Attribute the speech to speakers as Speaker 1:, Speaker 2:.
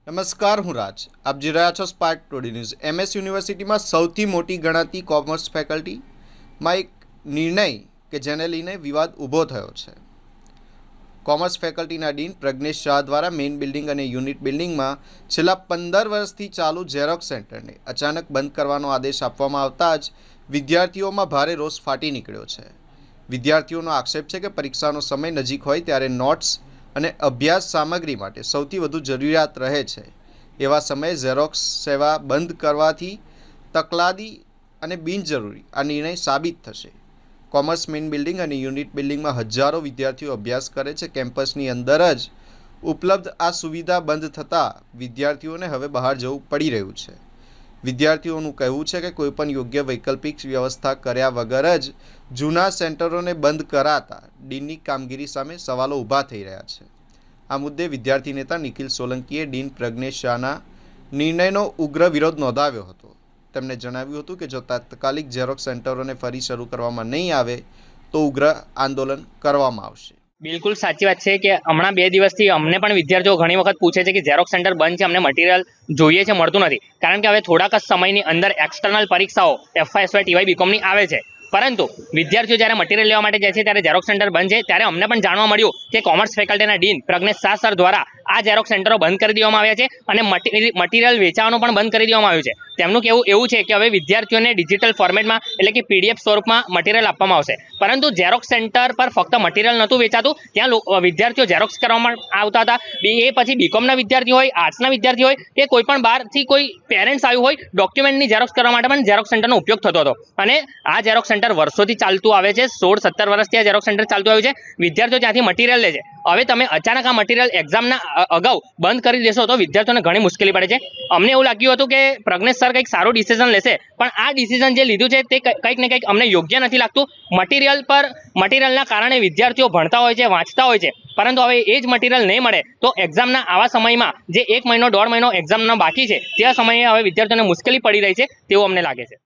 Speaker 1: નમસ્કાર, હું રાજ. આપ જોઈ રહ્યા છો સ્પાર્ક ટુડે ન્યૂઝ. એમએસ યુનિવર્સિટીમાં સૌથી મોટી ગણાતી કોમર્સ ફેકલ્ટીમાં એક નિર્ણય કે જેને લઈને વિવાદ ઊભો થયો છે. કોમર્સ ફેકલ્ટીના ડીન પ્રજ્ઞેશ શાહ દ્વારા મેઇન બિલ્ડિંગ અને યુનિટ બિલ્ડિંગમાં છેલ્લા 15 વર્ષથી ચાલુ ઝેરોક્સ સેન્ટરને અચાનક બંધ કરવાનો આદેશ આપવામાં આવતા જ વિદ્યાર્થીઓમાં ભારે રોષ ફાટી નીકળ્યો છે. વિદ્યાર્થીઓનો આક્ષેપ છે કે પરીક્ષાનો સમય નજીક હોય ત્યારે નોટ્સ અને અભ્યાસ સામગ્રી માટે સૌથી વધુ જરૂરિયાત રહે છે. એવા સમયે ઝેરોક્સ સેવા બંધ કરવાથી તકલાદી અને બિનજરૂરી આ નિર્ણય સાબિત થશે. કોમર્સ મેઇન બિલ્ડિંગ અને યુનિટ બિલ્ડિંગમાં હજારો વિદ્યાર્થીઓ અભ્યાસ કરે છે. કેમ્પસની અંદર જ ઉપલબ્ધ આ સુવિધા બંધ થતાં વિદ્યાર્થીઓને હવે બહાર જવું પડી રહ્યું છે. વિદ્યાર્થીઓનું કહેવું છે કે કોઈપણ યોગ્ય વૈકલ્પિક વ્યવસ્થા કર્યા વગર જ જૂના સેન્ટરોને બંધ કરાતા ડીનની કામગીરી સામે સવાલો ઊભા થઈ રહ્યા છે. આ મુદ્દે વિદ્યાર્થી નેતા નિખિલ સોલંકીએ ડીન પ્રજ્ઞેશ શાહના નિર્ણયનો ઉગ્ર વિરોધ નોંધાવ્યો હતો. તેમણે જણાવ્યું હતું કે જો તાત્કાલિક ઝેરોક્સ સેન્ટરોને ફરી શરૂ કરવામાં નહીં આવે તો ઉગ્ર આંદોલન કરવામાં આવશે.
Speaker 2: બિલકુલ સાચી વાત છે કે હમણાં 2 દિવસથી અમને પણ વિદ્યાર્થીઓ ઘણી વખત પૂછે છે કે ઝેરોક્સ સેન્ટર બંધ છે, અમને મટીરિયલ જોઈએ છે, મળતું નથી. કારણ કે હવે થોડાક જ સમયની અંદર એક્સટર્નલ પરીક્ષાઓ FY, TY, BCOMની આવે છે. પરંતુ વિદ્યાર્થીઓ જ્યારે મટીરિયલ લેવા માટે જાય છે ત્યારે ઝેરોક્સ સેન્ટર બંધ છે. ત્યારે અમને પણ જાણવા મળ્યું કે કોમર્સ ફેકલ્ટીના ડીન પ્રજ્ઞેશ શાહ સર દ્વારા આ ઝેરોક્સ સેન્ટરો બંધ કરી દેવામાં આવ્યા છે અને મટીરિયલ વેચાવાનું પણ બંધ કરી દેવામાં આવ્યું છે. તેમનું કહેવું એવું છે કે હવે વિદ્યાર્થીઓને ડિજિટલ ફોર્મેટમાં એટલે કે PDF સ્વરૂપમાં મટીરિયલ આપવામાં આવશે. પરંતુ ઝેરોક્સ સેન્ટર પર ફક્ત મટીરિયલ નહોતું વેચાતું, ત્યાં વિદ્યાર્થીઓ ઝેરોક્સ કરવામાં આવતા હતા. એ પછી બીકોમના વિદ્યાર્થી હોય, આર્ટ્સના વિદ્યાર્થી હોય કે કોઈ પણ બહારથી કોઈ પેરેન્ટ્સ આવ્યું હોય, ડોક્યુમેન્ટની ઝેરોક્સ કરવા માટે પણ ઝેરોક્સ સેન્ટરનો ઉપયોગ થતો હતો. અને આ ઝેરોક્સ સેન્ટર વર્ષોથી ચાલતું આવે છે. 16-17 વર્ષથી આ ઝેરોક્સ સેન્ટર ચાલતું આવ્યું છે. વિદ્યાર્થીઓ ત્યાંથી મટીરિયલ લે છે. હવે તમે અચાનક આ મટીરિયલ એક્ઝામના અગાઉ બંધ કરી દેશો તો વિદ્યાર્થીઓને ઘણી મુશ્કેલી પડે છે. અમને એવું લાગ્યું હતું કે પ્રજ્ઞેશ સર કંઈક સારું ડિસિઝન લેશે, પણ આ ડિસિઝન જે લીધું છે તે કંઈક ને કંઈક અમને યોગ્ય નથી લાગતું. મટીરિયલના કારણે વિદ્યાર્થીઓ ભણતા હોય છે, વાંચતા હોય છે, પરંતુ હવે એ જ મટીરિયલ નહીં મળે તો એક્ઝામના આવા સમયમાં જે 1 મહિનો 1.5 મહિનો એક્ઝામનો બાકી છે, તે સમયે હવે વિદ્યાર્થીઓને મુશ્કેલી પડી રહી છે તેવું અમને લાગે છે.